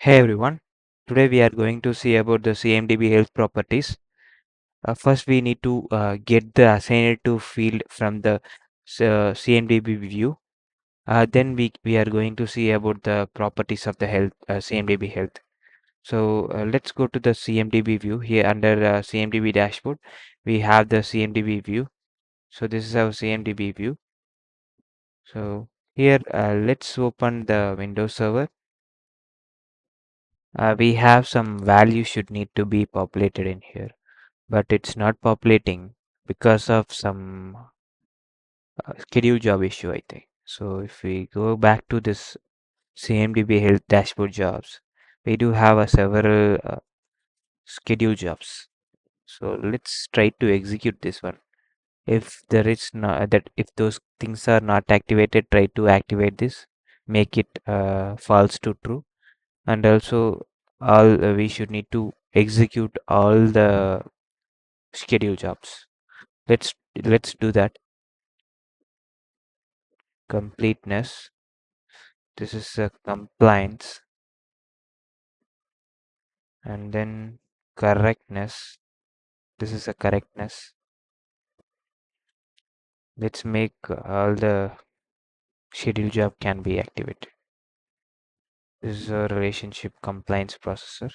Hey everyone, today we are going to see about the CMDB health properties. First, we need to get the assigned to field from the CMDB view. Then we are going to see about the properties of the health CMDB health. So let's go to the CMDB view. Here under CMDB dashboard, we have the CMDB view. So this is our CMDB view. So here, let's open the Windows server. We have some value should need to be populated in here, but it's not populating because of some schedule job issue, I think. So if we go back to this CMDB health dashboard jobs, we do have a several schedule jobs. So let's try to execute this one. If there is not that, if those things are not activated, try to activate this, make it false to true, and also all we should need to execute all the schedule jobs. Let's do that. Completeness. This is a compliance, and then correctness. This is a correctness. Let's make all the schedule job can be activated. This is a relationship compliance processor.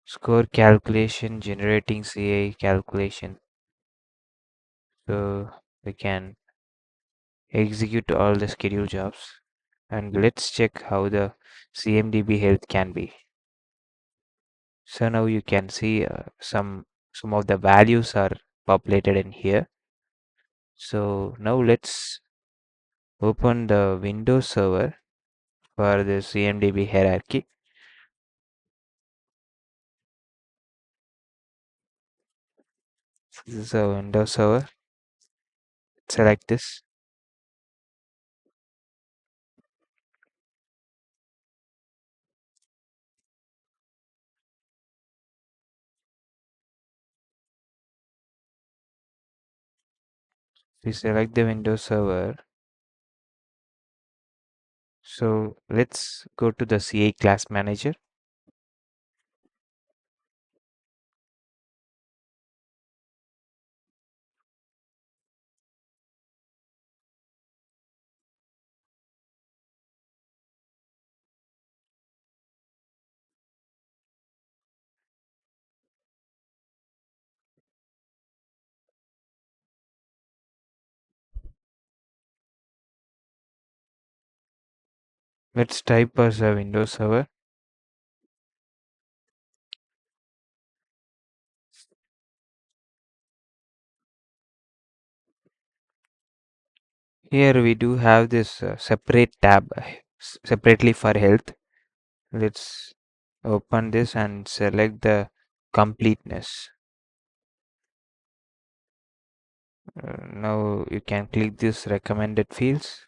Score calculation, generating CA calculation. So we can execute all the schedule jobs, and let's check how the CMDB health can be. So now you can see some of the values are populated in here. So now let's open the Windows server for the CMDB hierarchy. This is a Windows server. Select this. We select the Windows server. So let's go to the CA class manager. Let's type as a Windows server. Here we do have this separate tab separately for health. Let's open this and select the completeness. Now you can click this recommended fields.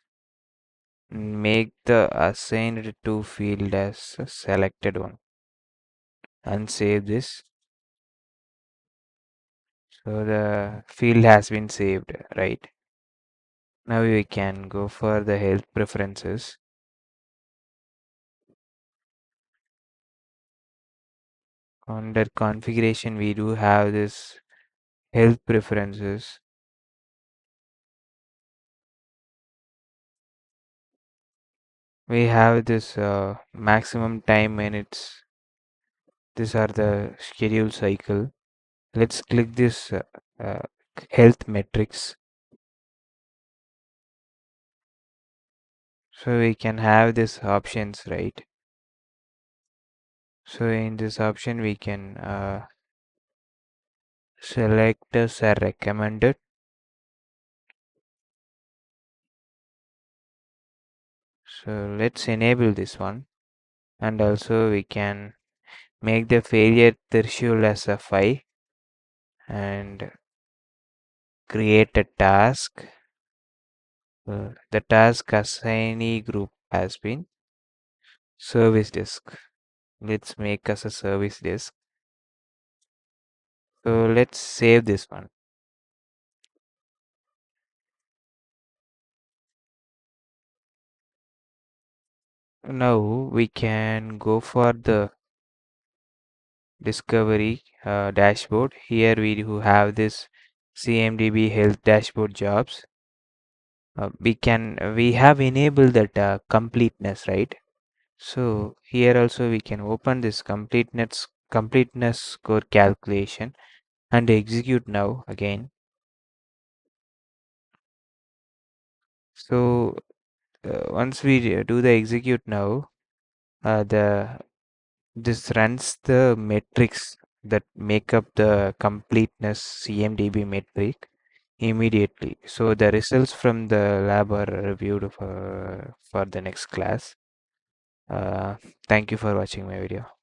Make the assigned to field as a selected one and save this. So the field has been saved, right? Now we can go for the health preferences. Under configuration, we do have this health preferences. We have this maximum time minutes. These are the schedule cycle. Let's click this uh, health metrics. So we can have this options, right? So in this option, we can select as a recommended. So let's enable this one. And also we can make the failure threshold as a 5 and create a task. The task assignee group has been service desk. Let's make us a service desk. So let's save this one. now we can go for the discovery dashboard. Here we do have this CMDB health dashboard jobs. We have enabled that completeness, right? So here also we can open this completeness score calculation and execute now again. So once we do the execute now, the this runs the metrics that make up the completeness CMDB metric immediately. So the results from the lab are reviewed for the next class. Uh, Thank you for watching my video.